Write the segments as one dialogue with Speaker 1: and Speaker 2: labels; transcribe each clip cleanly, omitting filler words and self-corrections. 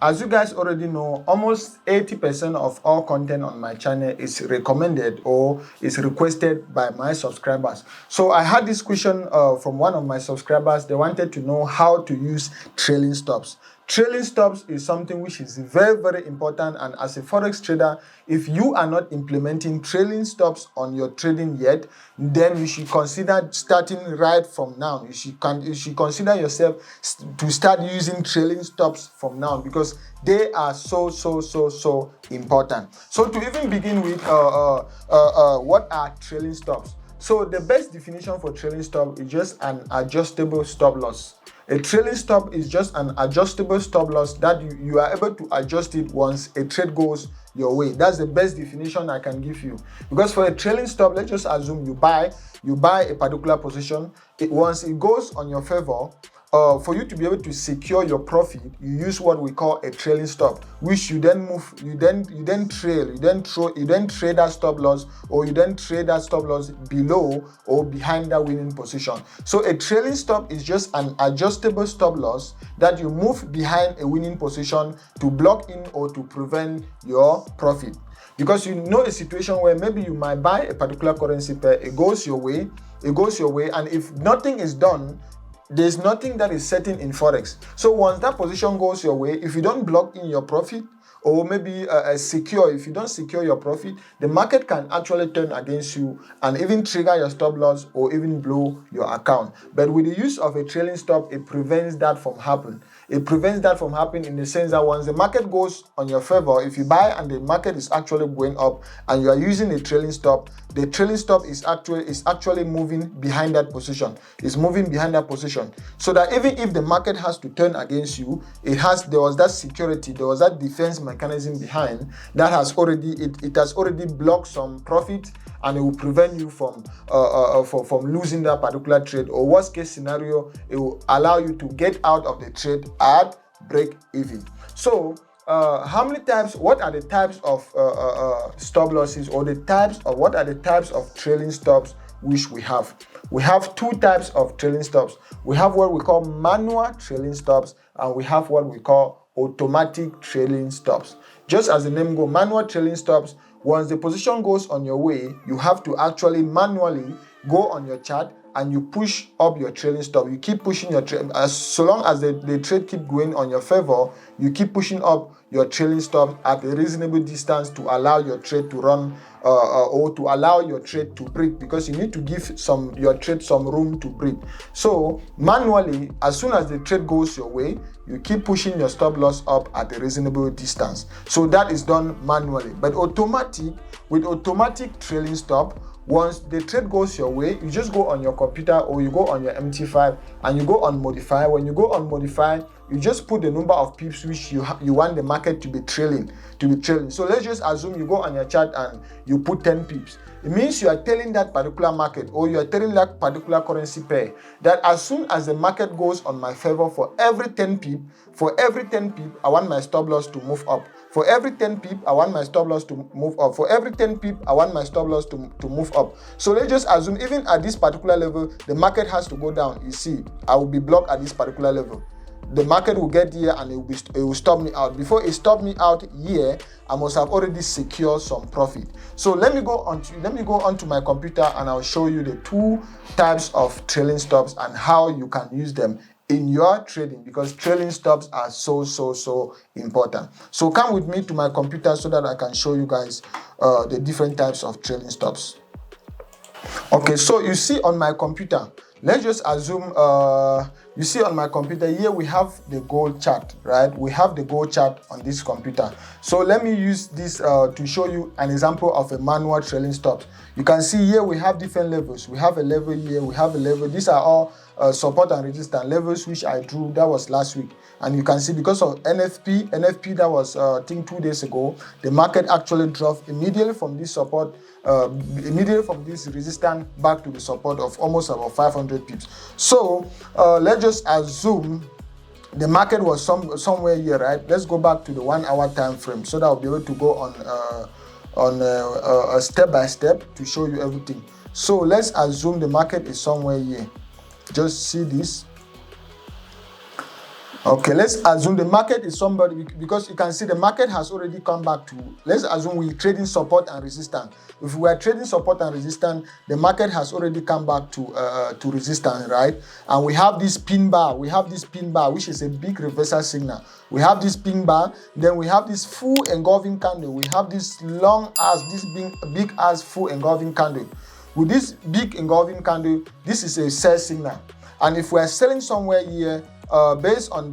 Speaker 1: as you guys already know, almost 80% of all content on my channel is recommended or is requested by my subscribers. So I had this question from one of my subscribers. They wanted to know how to use trailing stops. Trailing stops is something which is very, very important, and as a forex trader, if you are not implementing trailing stops on your trading yet, then you should consider starting right from now. You should consider yourself to start using trailing stops from now, because they are so important. So to even begin with, what are trailing stops? So the best definition for trailing stop is just an adjustable stop loss. A trailing stop is just an adjustable stop loss that you are able to adjust it once a trade goes your way. That's the best definition I can give you. Because for a trailing stop, let's just assume you buy a particular position. Once it goes on your favor, for you to be able to secure your profit, you use what we call a trailing stop, which you then trade that stop loss, or you then trade that stop loss below or behind that winning position. So a trailing stop is just an adjustable stop loss that you move behind a winning position to block in or to prevent your profit. Because you know a situation where maybe you might buy a particular currency pair, it goes your way, and if nothing is done, there's nothing that is certain in forex. So once that position goes your way, if you don't block in your profit, or maybe if you don't secure your profit, the market can actually turn against you and even trigger your stop loss or even blow your account. But with the use of a trailing stop, it prevents that from happening. It prevents that from happening in the sense that once the market goes on your favor, if you buy and the market is actually going up and you are using a trailing stop, the trailing stop is actually moving behind that position. It's moving behind that position, so that even if the market has to turn against you, there was that security, there was that defense mechanism behind that has already blocked some profit, and it will prevent you from losing that particular trade, or worst case scenario, it will allow you to get out of the trade at break even. So what are the types of stop losses, or what are the types of trailing stops which we have? We have two types of trailing stops. We have what we call manual trailing stops, and we have what we call automatic trailing stops. Just as the name goes, manual trailing stops, once the position goes on your way, you have to actually manually go on your chart and you push up your trailing stop. You keep pushing your trade, so long as the trade keep going on your favor, you keep pushing up your trailing stop at a reasonable distance to allow your trade to run or to allow your trade to breathe, because you need to give your trade some room to breathe. So manually, as soon as the trade goes your way, you keep pushing your stop loss up at a reasonable distance. So that is done manually. But with automatic trailing stop, once the trade goes your way, you just go on your computer or you go on your MT5 and you go on modify. When you go on modify, you just put the number of pips which you want the market to be trailing. So let's just assume you go on your chart and you put 10 pips. It means you are telling that particular market, or you are telling that particular currency pair, that as soon as the market goes on my favor, for every 10 pip, I want my stop loss to move up. For every 10 pip, I want my stop loss to move up. For every 10 pip, I want my stop loss to move up. So let's just assume even at this particular level, the market has to go down. You see, I will be blocked at this particular level. The market will get here and it will stop me out. Before it stopped me out here, I must have already secured some profit. So let me go onto my computer and I'll show you the two types of trailing stops and how you can use them in your trading, because trailing stops are so important. So come with me to my computer so that I can show you guys the different types of trailing stops. Okay, so you see on my computer, let's just assume you see on my computer here we have the gold chart, right? We have the gold chart on this computer. So let me use this to show you an example of a manual trailing stop. You can see here we have different levels. We have a level here, we have a level. These are all support and resistance levels which I drew. That was last week, and you can see because of NFP that was I think 2 days ago, the market actually dropped immediately from this support, immediately from this resistance back to the support of almost about 500 pips. So let's just assume the market was somewhere here, right? Let's go back to the 1 hour time frame so that I'll be able to go on a step by step to show you everything. So let's assume the market is somewhere here. Just see this. Okay, let's assume the market is somebody, because you can see the market has already come back to, let's assume we're trading support and resistance. If we are trading support and resistance, the market has already come back to resistance, right? And we have this pin bar, which is a big reversal signal. We have this pin bar, then we have this full engulfing candle. We have this long ass, this big ass full engulfing candle. With this big engulfing candle, this is a sell signal. And if we are selling somewhere here, based on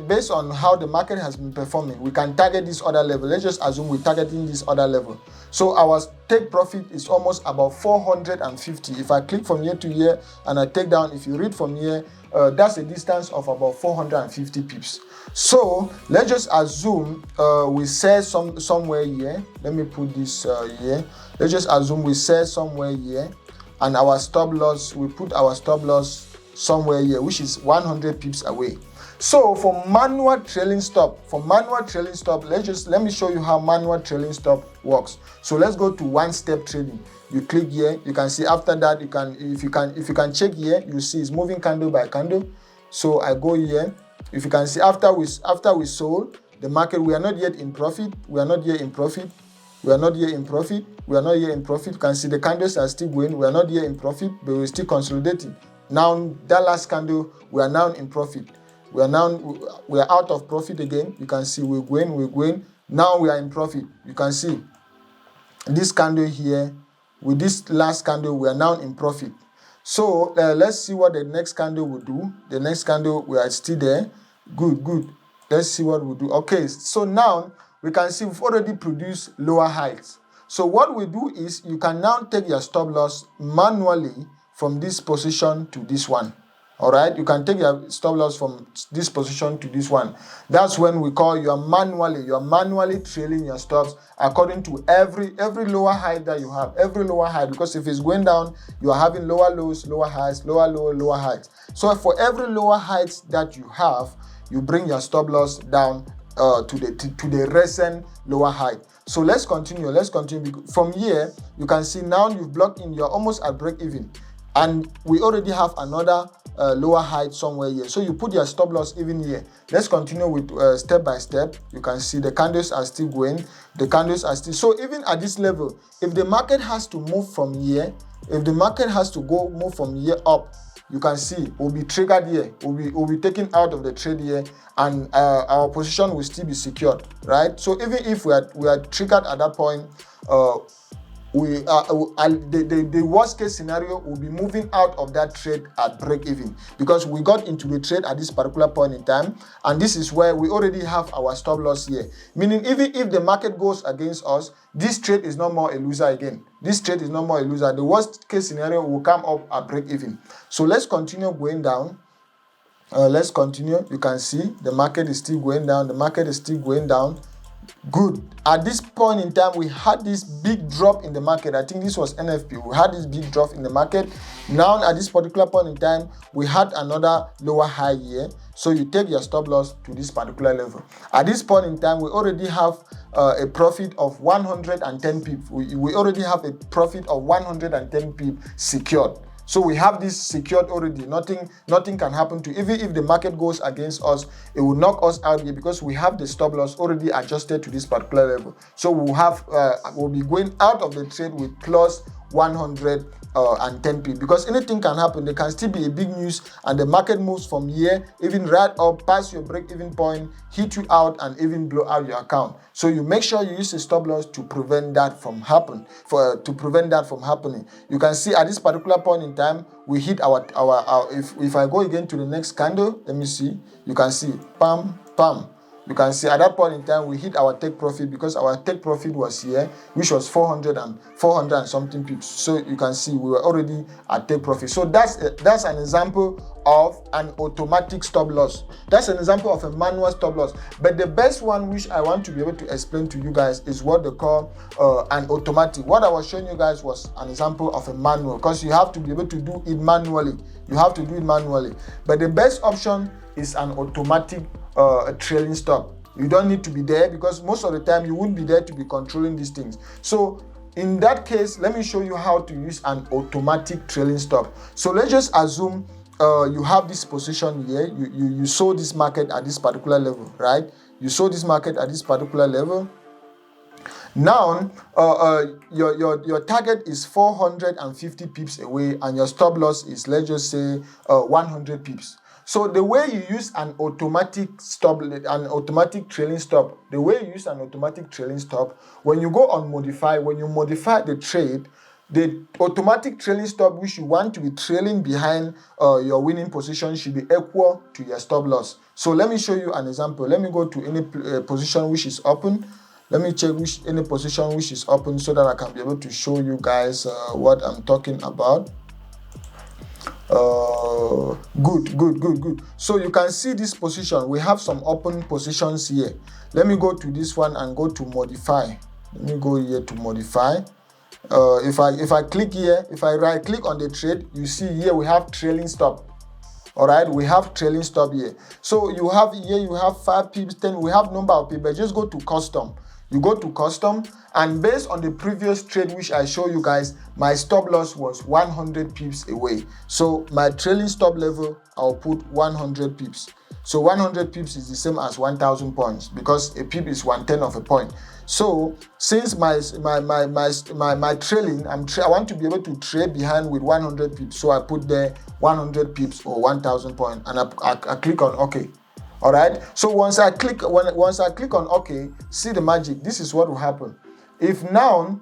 Speaker 1: based on how the market has been performing, we can target this other level. Let's just assume we're targeting this other level. So our take profit is almost about 450. If I click from here to here and I take down, if you read from here, that's a distance of about 450 pips. So let's just assume we sell somewhere here. Let me put this here. Let's just assume we sell somewhere here, and our stop loss, we put our stop loss somewhere here, which is 100 pips away. So for manual trailing stop, let me show you how manual trailing stop works. So let's go to one step trading. You click here, you can see after that, if you can check here, you see it's moving candle by candle. So I go here. If you can see after we sold the market, we are not yet in profit. You can see the candles are still going. We are not yet in profit, but we're still consolidating. Now that last candle, we are now in profit. We are out of profit again. You can see we're going. Now we are in profit. You can see this candle here. With this last candle, we are now in profit. So let's see what the next candle will do. The next candle, we are still there. Good. Let's see what we'll do. Okay, so now we can see we've already produced lower heights. So what we do is you can now take your stop loss manually from this position to this one. All right, you can take your stop loss from this position to this one. That's when we call you're manually trailing your stops according to every lower high that you have, every lower high, because if it's going down, you are having lower lows, lower highs, lower low, lower heights. So for every lower heights that you have, you bring your stop loss down to the recent lower height. So let's continue. From here, you can see now you've blocked in, you're almost at break even. And we already have another lower height somewhere here. So you put your stop loss even here. Let's continue with step by step. You can see the candles are still going. So even at this level, if the market has to move from here, move from here up, you can see we'll be triggered here. We'll be taken out of the trade here, and our position will still be secured, right? So even if we are triggered at that point, the worst case scenario will be moving out of that trade at break even, because we got into the trade at this particular point in time, and this is where we already have our stop loss here. Meaning even if the market goes against us, this trade is no more a loser again. The worst case scenario will come up at break even. So let's continue going down. You can see the market is still going down. Good. At this point in time, we had this big drop in the market. I think this was NFP. We had this big drop in the market. Now, at this particular point in time, we had another lower high here. So you take your stop loss to this particular level. At this point in time, we already have a profit of 110 pips. We already have a profit of 110 pips secured. So we have this secured already. Nothing can happen to, even if the market goes against us, it will knock us out here, because we have the stop loss already adjusted to this particular level. So we'll be going out of the trade with plus 110 pips, because anything can happen. There can still be a big news and the market moves from here, even right up past your break-even point, hit you out and even blow out your account. So you make sure you use a stop loss to prevent that from happening. You can see at this particular point in time, we hit our if I go again to the next candle, let me see, you can see pam. You can see at that point in time, we hit our take profit, because our take profit was here, which was 400 and something pips. So you can see we were already at take profit. So that's an example of an automatic stop loss. That's an example of a manual stop loss. But the best one, which I want to be able to explain to you guys, is what they call an automatic. What I was showing you guys was an example of a manual, because you have to be able to do it manually. But the best option is an automatic trailing stop. You don't need to be there, because most of the time you wouldn't be there to be controlling these things. So in that case, let me show you how to use an automatic trailing stop. So let's just assume you have this position here. You sold this market at this particular level, right? You sold this market at this particular level. Now, your target is 450 pips away, and your stop loss is, let's just say, 100 pips. So the way you use an automatic trailing stop, when you go on modify, when you modify the trade, the automatic trailing stop which you want to be trailing behind your winning position should be equal to your stop loss. So let me show you an example. Let me go to any position which is open. Let me check any position which is open so that I can be able to show you guys what I'm talking about. Good. So you can see this position. We have some open positions here. Let me go to this one and go to modify. Let me go here to modify. If I click here, if I right click on the trade, you see here we have trailing stop. All right, we have trailing stop here. So you have here, you have 5 pips, 10, we have number of pips, but just go to custom. You go to custom, and based on the previous trade which I show you guys, my stop loss was 100 pips away. So my trailing stop level, I'll put 100 pips. So 100 pips is the same as 1,000 points because a pip is 1/10 of a point. So since my trailing, I want to be able to trade behind with 100 pips. So I put there 100 pips or 1,000 points, and I click on OK. All right. So once I click on OK, see the magic. This is what will happen. If now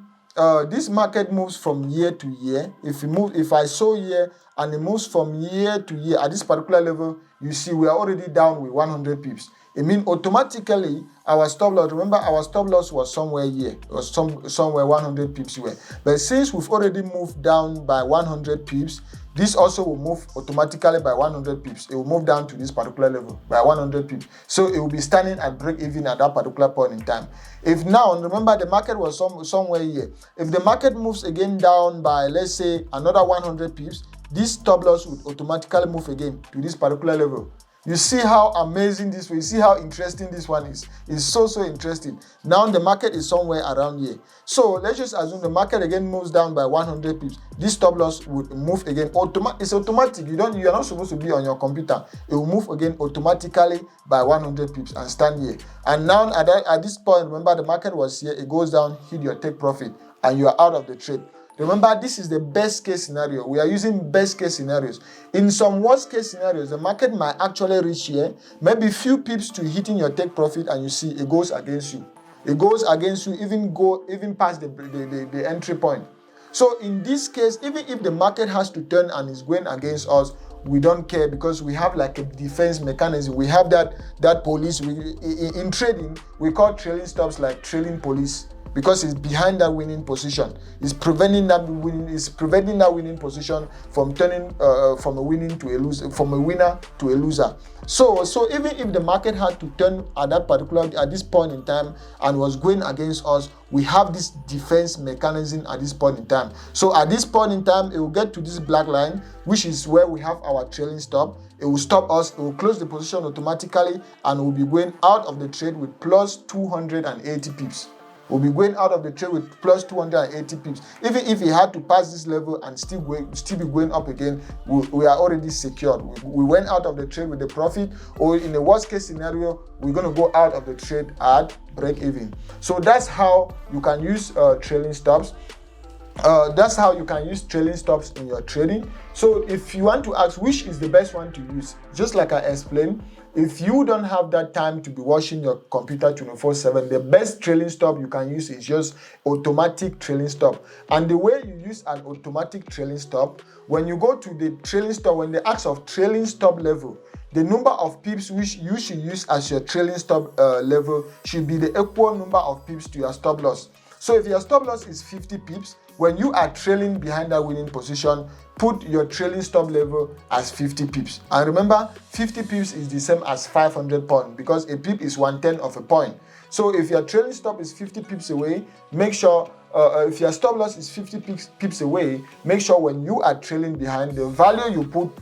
Speaker 1: this market moves from year to year, if I saw here and it moves from year to year at this particular level, you see we are already down with 100 pips. It means automatically our stop loss, remember our stop loss was somewhere here, or somewhere 100 pips away. But since we've already moved down by 100 pips, this also will move automatically by 100 pips. It will move down to this particular level by 100 pips. So it will be standing at break even at that particular point in time. If now, remember the market was somewhere here. If the market moves again down by, let's say, another 100 pips, this stop loss would automatically move again to this particular level. You see how amazing this one, you see how interesting this one is. It's so interesting. Now the market is somewhere around here. So let's just assume the market again moves down by 100 pips. This stop loss would move again. It's automatic. You are not supposed to be on your computer. It will move again automatically by 100 pips and stand here. And now at this point, remember the market was here. It goes down, hit your take profit, and you are out of the trade. Remember, this is the best case scenario. We are using best case scenarios. In some worst case scenarios, the market might actually reach here, maybe few pips to hitting your take profit, and you see it goes against you. It goes against you, even past the entry point. So in this case, even if the market has to turn and is going against us, we don't care because we have like a defense mechanism. We have that police. In trading, we call trailing stops like trailing police, because it's behind that winning position. It's preventing that winning position from turning from a winner to a loser. So even if the market had to turn at this point in time and was going against us, we have this defense mechanism at this point in time. So at this point in time, it will get to this black line, which is where we have our trailing stop. It will stop us, it will close the position automatically, and we'll be going out of the trade with plus 280 pips. We'll be going out of the trade with plus 280 pips. Even if he had to pass this level and still be going up again, we are already secured. We went out of the trade with the profit, or in the worst case scenario, we're going to go out of the trade at break even. So that's how you can use trailing stops. That's how you can use trailing stops in your trading. So if you want to ask which is the best one to use, just like I explained, if you don't have that time to be watching your computer 24/7, the best trailing stop you can use is just automatic trailing stop. And the way you use an automatic trailing stop, when you go to the trailing stop, when they ask of trailing stop level, the number of pips which you should use as your trailing stop level should be the equal number of pips to your stop loss. So if your stop loss is 50 pips, when you are trailing behind that winning position, put your trailing stop level as 50 pips. And remember, 50 pips is the same as 500 points because a pip is 1/10 of a point. So if your trailing stop is 50 pips away, make sure, if your stop loss is 50 pips away, make sure when you are trailing behind, the value you put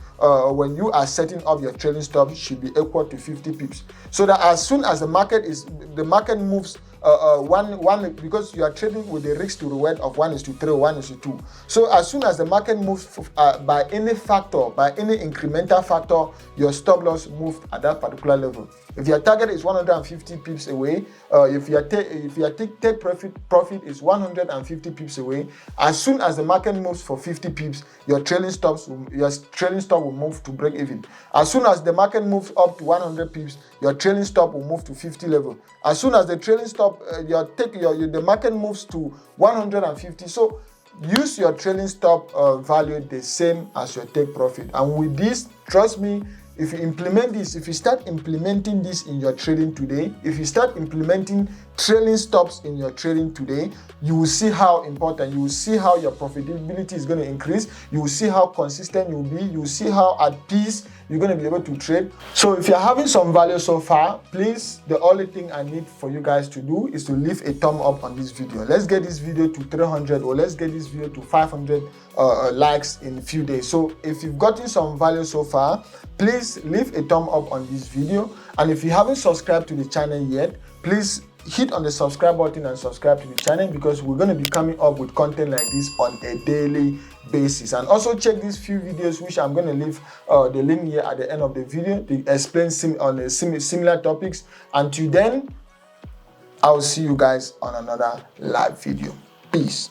Speaker 1: when you are setting up your trailing stop should be equal to 50 pips. So that as soon as the market moves one because you are trading with the risk to reward of 1:3 or 1:2. So as soon as the market moves by any factor, by any incremental factor, your stop loss moved at that particular level. If your target is 150 pips away, if your take profit is 150 pips away, as soon as the market moves for 50 pips, your trailing stop will move to break even. As soon as the market moves up to 100 pips, your trailing stop will move to 50 level. As soon as the trailing stop, the market moves to 150. So use your trailing stop value the same as your take profit. And with this, trust me, if you implement this, if you start implementing this in your trading today, if you start implementing trailing stops in your trading today, you will see how important, you will see how your profitability is going to increase, you will see how consistent you will be, you will see how at peace you're going to be able to trade. So if you're having some value so far, please, the only thing I need for you guys to do is to leave a thumb up on this video. Let's get this video to 300, or let's get this video to 500 likes in a few days. So if you've gotten some value so far, please leave a thumb up on this video. And if you haven't subscribed to the channel yet, please hit on the subscribe button and subscribe to the channel, because we're going to be coming up with content like this on a daily basis. And also check these few videos, which I'm going to leave the link here at the end of the video, to explain similar topics. Until then, I'll see you guys on another live video. Peace.